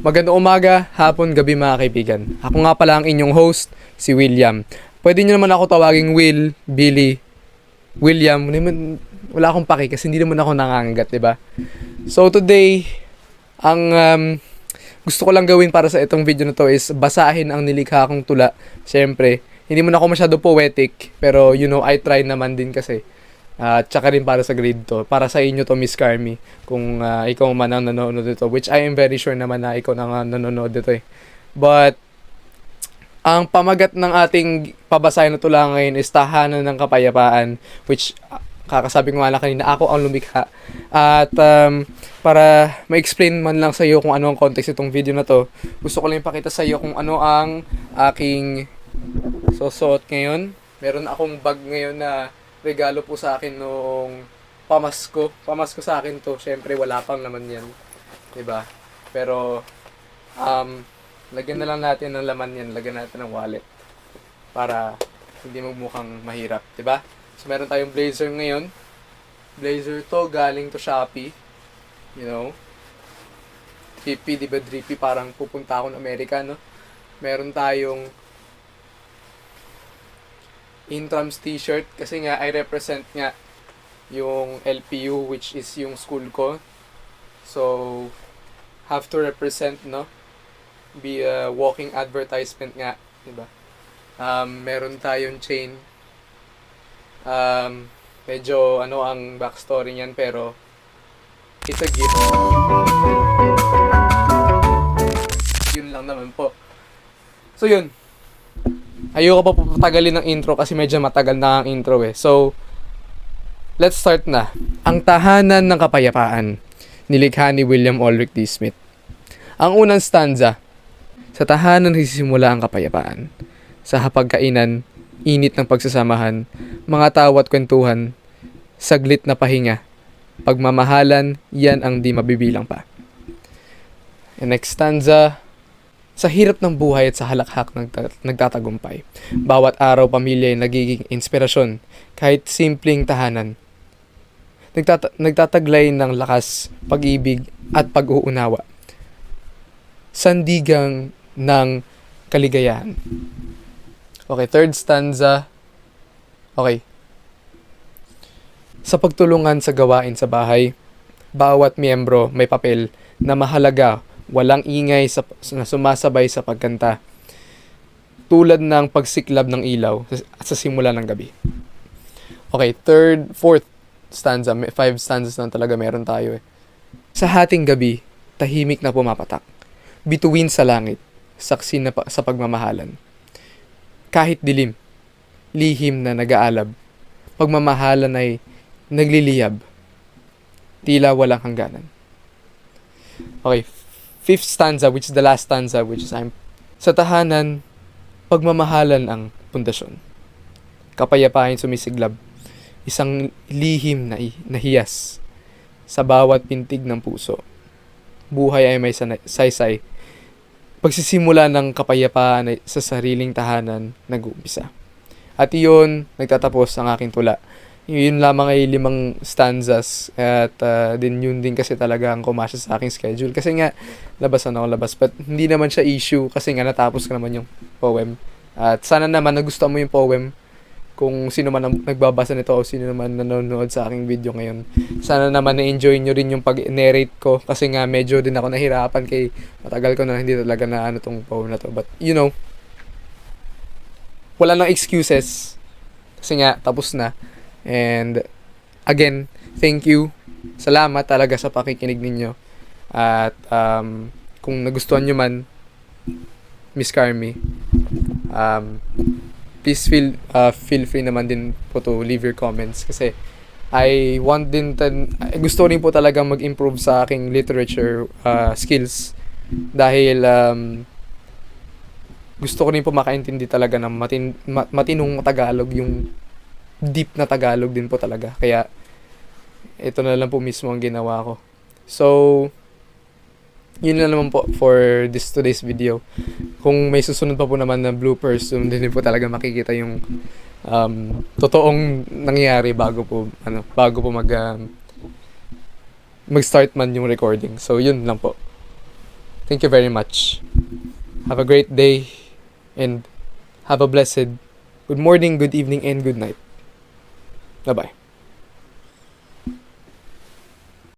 Magandang umaga, hapon, gabi mga kaibigan. Ako nga pala ang inyong host, si William. Pwede nyo naman ako tawaging Will, Billy, William. Wala akong paki kasi hindi naman ako nangangagat, diba? So today, ang gusto ko lang gawin para sa itong video na to is basahin ang nilikha kong tula. Siyempre, hindi man ako masyado poetic, pero I try naman din kasi. Tsaka rin para sa grade to. Para sa inyo to, Miss Carmi. Kung ikaw man ang nanonood dito. Which I am very sure naman na ikaw na nanonood dito eh. But, ang pamagat ng ating pabasahin na tula ngayon is Tahanan ng Kapayapaan. Which, kakasabi ko nga lang kanina, ako ang lumikha. At para ma-explain man lang sa iyo kung ano ang context itong video na to, gusto ko lang ipakita sa iyo kung ano ang aking susuot ngayon. Meron akong bag ngayon na regalo po sa akin noong pamasko. Pamasko sa akin to. Syempre, wala pang naman yan. Diba? Pero, lagyan na lang natin ng laman yan. Lagyan natin ng wallet. Para hindi magmukhang mahirap. Diba? So, meron tayong blazer ngayon. Blazer to, galing to Shopee. Drippy, diba drippy? Parang pupunta ako ng Amerika, no? Meron tayong Intrams t-shirt kasi nga I represent nga yung LPU, which is yung school ko. So have to represent, no? Be a walking advertisement nga, diba? Meron tayong chain. Medyo ang backstory niyan, pero it's a gift. Yun lang naman po. So yun. Ayoko pa patagalin ng intro kasi medyo matagal na ang intro eh. So, let's start na. Ang Tahanan ng Kapayapaan, nilikha ni William Ulrich D. Smith. Ang unang stanza, sa tahanan nagsisimula ang kapayapaan. Sa hapagkainan, init ng pagsasamahan, mga tawa at kwentuhan, saglit na pahinga, pagmamahalan, yan ang di mabibilang pa. And next stanza, sa hirap ng buhay at sa halakhak nagtatagumpay. Bawat araw pamilya ay nagiging inspirasyon, kahit simpleng tahanan. Nagtataglay ng lakas, pag-ibig at pag-uunawa. Sandigang ng kaligayahan. Okay, third stanza. Okay. Sa pagtulungan sa gawain sa bahay, bawat miyembro may papel na mahalaga. Walang ingay na sumasabay sa pagkanta. Tulad ng pagsiklab ng ilaw sa simula ng gabi. Okay, fourth stanza. 5 stanzas lang talaga meron tayo eh. Sa hating gabi, tahimik na pumapatak. Bituin sa langit, saksi na sa pagmamahalan. Kahit dilim, lihim na nag-aalab. Pagmamahalan ay nagliliyab. Tila walang hangganan. Okay, fifth stanza, which is the last stanza, which is sa tahanan, pagmamahalan ang pundasyon. Kapayapaan sumisiglab, isang lihim na hiyas sa bawat pintig ng puso. Buhay ay may saysay. Pagsisimula ng kapayapaan ay sa sariling tahanan nag-uumpisa. At iyon, nagtatapos ang aking tula. Yun lamang ay 5 stanzas at din yun din kasi talaga ang kumasya sa aking schedule kasi nga labasan ako labas, but hindi naman siya issue kasi nga natapos ko naman yung poem at sana naman nagustuhan mo yung poem kung sino man nagbabasa nito o sino naman nanonood sa aking video ngayon. Sana naman na-enjoy nyo rin yung pag-narrate ko kasi nga medyo din ako nahirapan kay matagal ko na hindi talaga na tong poem na to, but wala nang excuses kasi nga tapos na. And again, thank you. Salamat talaga sa pakikinig ninyo. At kung nagustuhan nyo man, Miss Carmi, please feel free naman din po to leave your comments kasi I want din gusto rin po talaga mag-improve sa aking literature skills dahil gusto ko rin po makaintindi talaga ng matinong Tagalog, yung deep na Tagalog din po talaga. Kaya, ito na lang po mismo ang ginawa ko. So, yun na naman po for today's video. Kung may susunod pa po naman na bloopers, din po talaga makikita yung totoong nangyayari bago po mag-start man yung recording. So, yun lang po. Thank you very much. Have a great day and have a blessed good morning, good evening, and good night. Bye-bye.